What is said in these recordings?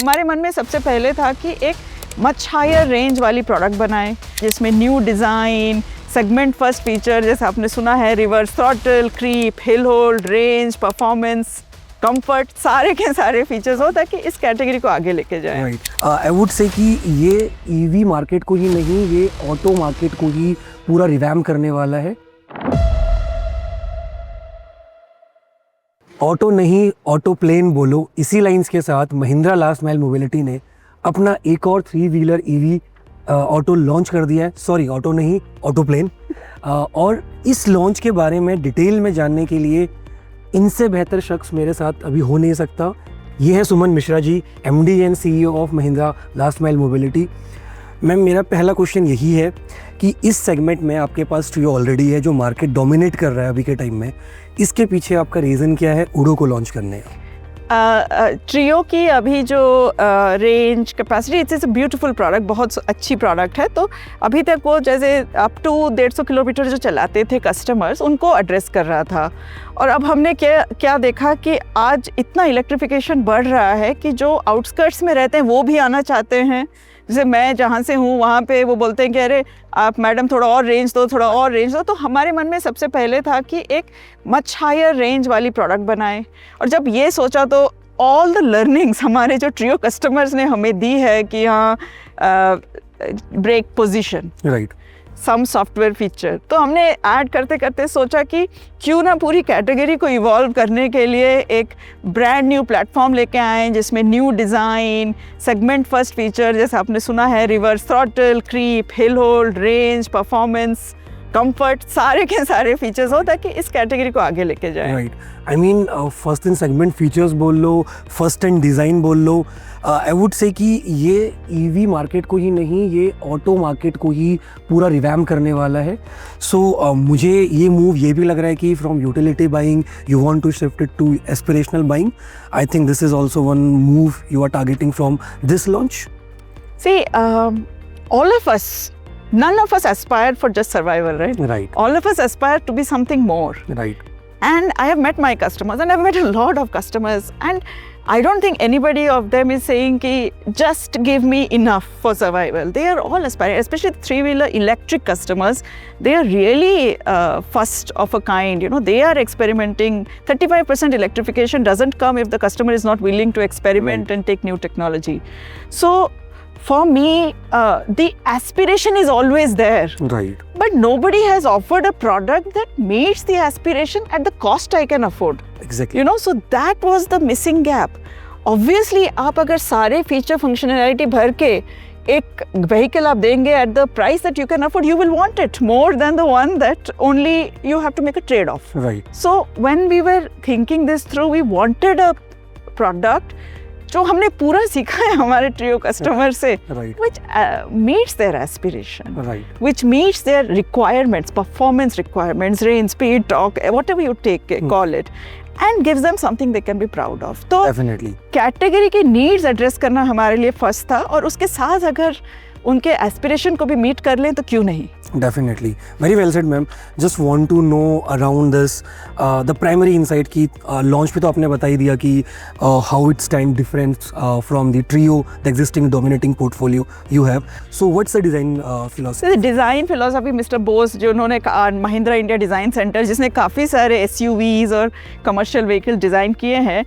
हमारे मन में सबसे पहले था कि एक मच हायर रेंज वाली प्रोडक्ट बनाएं जिसमें new design, segment first feature जैसे आपने सुना है, reverse throttle, creep, hill hold, range, performance, comfort, सारे के सारे फीचर्स हो ताकि इस कैटेगरी को आगे लेके जाए। राइट, आई वुड से कि ये ईवी मार्केट को ही नहीं, ये ऑटो मार्केट को ही पूरा रिवैम्प करने वाला है। ऑटो नहीं ऑटो प्लेन बोलो, इसी लाइंस के साथ महिंद्रा लास्ट माइल मोबिलिटी ने अपना एक और 3 व्हीलर ईवी ऑटो लॉन्च कर दिया है। सॉरी, ऑटो नहीं ऑटो प्लेन। और इस लॉन्च के बारे में डिटेल में जानने के लिए इनसे बेहतर शख्स मेरे साथ अभी हो नहीं सकता। ये है सुमन Mishra ji, MD and CEO of Mahindra last mile mobility. Ma'am, मेरा पहला क्वेश्चन यही है कि इस सेगमेंट में आपके पास ट्रियो ऑलरेडी है जो मार्केट डोमिनेट कर रहा है अभी के टाइम में, इसके पीछे आपका रीज़न क्या है उडो को लॉन्च करने का? ट्रियो की अभी जो range capacity, it's a beautiful product, बहुत अच्छी प्रोडक्ट है। तो अभी तक वो जैसे अप टू 150 किलोमीटर जो चलाते थे कस्टमर्स, उनको एड्रेस कर रहा था। और अब हमने क्या देखा कि आज इतना इलेक्ट्रिफिकेशन बढ़ रहा है कि जो आउटस्कर्ट्स में रहते हैं वो भी आना चाहते हैं। जैसे मैं जहाँ से हूँ वहाँ पे वो बोलते हैं कि अरे आप मैडम थोड़ा और रेंज दो, थोड़ा और रेंज दो। तो हमारे मन में सबसे पहले था कि एक मच हायर रेंज वाली प्रोडक्ट बनाएं। और जब ये सोचा तो ऑल द लर्निंग्स हमारे जो ट्रियो कस्टमर्स ने हमें दी है कि हाँ brake position, right, some software feature, तो हमने ऐड करते करते सोचा कि क्यों ना पूरी कैटेगरी को इवॉल्व करने के लिए एक ब्रांड न्यू प्लेटफॉर्म लेके आए जिसमें new design, segment first feature जैसे आपने सुना है, reverse throttle, creep, hill hold, range, performance, comfort, सारे के सारे फीचर्स हो ताकि इस कैटेगरी को आगे लेके जाए। Right, I mean first in segment features बोल लो, फर्स्ट इन डिज़ाइन बोल लो, आई वुड से कि ये ईवी मार्केट को ही नहीं, ये ऑटो मार्केट को ही पूरा रिवैम्प करने वाला है। सो मुझे ये मूव ये भी लग रहा है कि from utility buying you want to shift it to aspirational buying. I think this is also one move you are targeting from this launch. See, all of us, none of us aspire for just survival, right? Right. All of us aspire to be something more. Right. And I have met my customers and I've met a lot of customers, and I don't think anybody of them is saying ki just give me enough for survival. They are all aspiring, especially the 3-wheeler electric customers. They are really first of a kind, you know, they are experimenting. 35% electrification doesn't come if the customer is not willing to experiment and take new technology. So for me, the aspiration is always there. Right. But nobody has offered a product that meets the aspiration at the cost I can afford. Exactly. You know, so that was the missing gap. Obviously, आप अगर सारे feature functionality भर के एक vehicle आप देंगे at the price that you can afford, you will want it more than the one that only you have to make a trade-off. Right. So when we were thinking this through, we wanted a product जो हमने पूरा सीखा है हमारे trio customer से, Right. which meets their aspiration, Right. which meets their requirements, performance requirements, range, speed, torque, whatever you call it, and gives them something they can be proud of. तो Definitely. Category के needs address करना हमारे लिए first था, और उसके साथ अगर उनके एस्पिरेशन को भी मीट कर लें तो क्यों नहीं। Definitely. Very well said, ma'am. Just want to know around this, the primary insight की launch पे तो आपने बता ही दिया कि how it stand different from the Trio, the existing dominating portfolio you have. So what's the design philosophy? Design philosophy mister Bose जो उन्होंने Mahindra India design centre जिसने काफ़ी सारे SUVs और कमर्शियल व्हीकल डिज़ाइन किए हैं,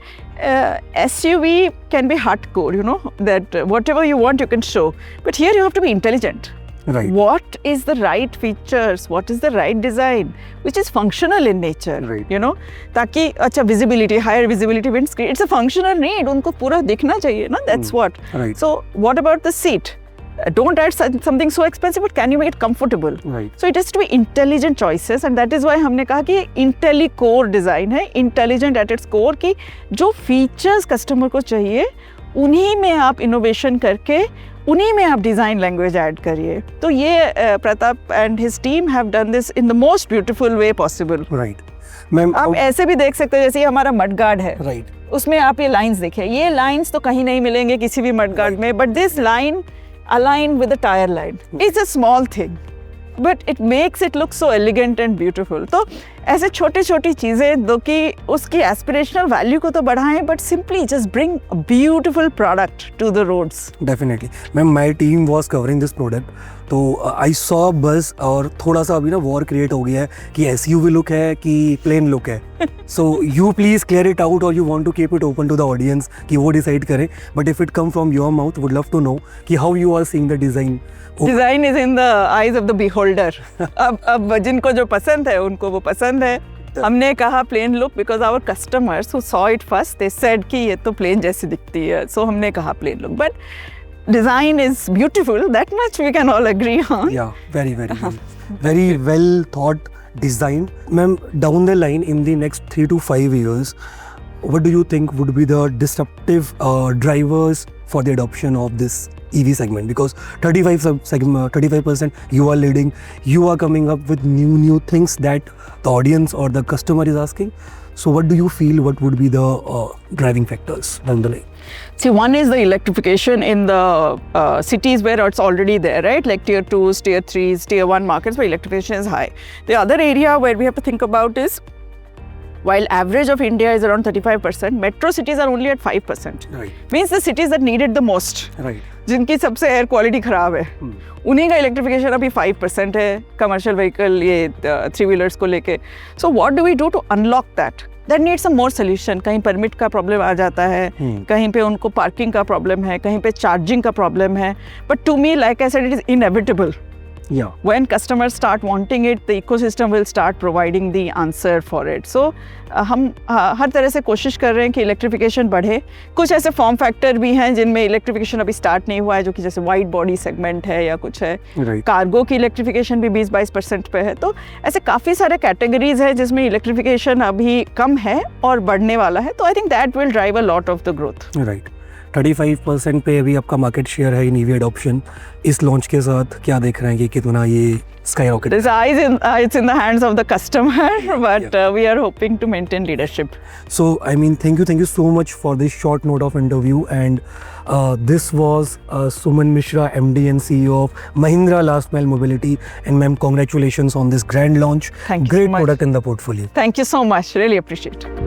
SUV can be hardcore, you know, that whatever you want you can show, but here you have to be intelligent. Right. What is the right features, what is the right design which is functional in nature, Right. you know, ताकि अच्छा visibility, higher visibility windscreen, it's a functional need, उनको पूरा दिखना चाहिए ना, that's what. Right. So what about the seat? Don't add something so expensive, but can you make it comfortable? Right. So it has to be intelligent choices, and that is why हमने कहा कि IntelliCore design है, intelligent at its core, कि जो features customer को चाहिए उन्हीं में आप innovation करके उन्हीं में आप डिज़ाइन लैंग्वेज ऐड करिए। तो ये Pratap and his team have done this in the most beautiful way possible. Right ma'am, आप ऐसे भी देख सकते हो जैसे ये हमारा मड गार्ड है, राइट, उसमें आप ये लाइंस देखिए, ये लाइंस तो कहीं नहीं मिलेंगे किसी भी मड गार्ड में, but this line align with the tyre line is a small thing, but it makes it look so elegant and beautiful. तो ऐसे छोटी छोटी चीज़ें दो कि उसकी एस्पिरेशनल वैल्यू को तो बढ़ाएं, but simply just bring a beautiful product to the roads. Definitely ma'am, my team was covering this product, तो आई सॉ बस, और थोड़ा सा अभी ना वॉर क्रिएट हो गया है कि SUV लुक है कि प्लेन लुक है. So you please clear it out, और you want to keep it open to the audience कि वो डिसाइड करें. But if it come from your mouth, would love to know कि how you are seeing the design. Design is in the eyes of the beholder. अब जिनको जो पसंद है उनको वो पसंद है. हमने कहा plain look because our customers who saw it first they said कि ये तो प्लेन जैसी दिखती है, सो हमने कहा plain look. But design is beautiful, that much we can all agree on. Yeah, very well thought design. Ma'am, down the line in the next 3 to 5 years, what do you think would be the disruptive drivers for the adoption of this EV segment? Because 35% you are leading, you are coming up with new things that the audience or the customer is asking. So what do you feel, what would be the driving factors down the line? See, one is the electrification in the cities where it's already there, right? Like tier 2s, tier 3s, tier 1 markets where electrification is high. The other area where we have to think about is, while average of India is around 35%, metro cities are only at 5%. Right. Means the cities that need it the most. Right. जिनकी सबसे air quality ख़राब है, उन्हीं का electrification अभी 5% है commercial vehicle, ये 3 wheelers को लेके. So what do we do to unlock that? That needs some more solution. कहीं परमिट का प्रॉब्लम आ जाता है, कहीं पे उनको पार्किंग का प्रॉब्लम है, कहीं पे चार्जिंग का प्रॉब्लम है. But to me, like I said, it is inevitable. Yeah. When customers start wanting it, the ecosystem will start providing the answer for it. So हम हर तरह से कोशिश कर रहे हैं कि इलेक्ट्रिफिकेशन बढ़े. कुछ ऐसे फॉर्म फैक्टर भी हैं जिनमें इलेक्ट्रिफिकेशन अभी स्टार्ट नहीं हुआ है, जो कि जैसे वाइड बॉडी सेगमेंट है या कुछ है. कार्गो की इलेक्ट्रिफिकेशन भी 20-22% पे है. तो ऐसे काफ़ी सारे कैटेगरीज है जिसमें इलेक्ट्रिफिकेशन अभी कम है और बढ़ने वाला है. तो I think that will drive a lot of the growth. Right. 35% पे अभी आपका मार्केट शेयर है इन EV अडॉप्शन. इस लॉन्च के साथ क्या देख रहे हैं कि कितना ये sky rocket? It's in the hands of the customer, but we are hoping to maintain leadership. So I mean, thank you so much for this short note of interview, and this was Suman Mishra, MD and CEO of Mahindra Last Mile Mobility, and ma'am, congratulations on this grand launch. Thank you so Great much. product in the portfolio. Thank you so much. Really appreciate it.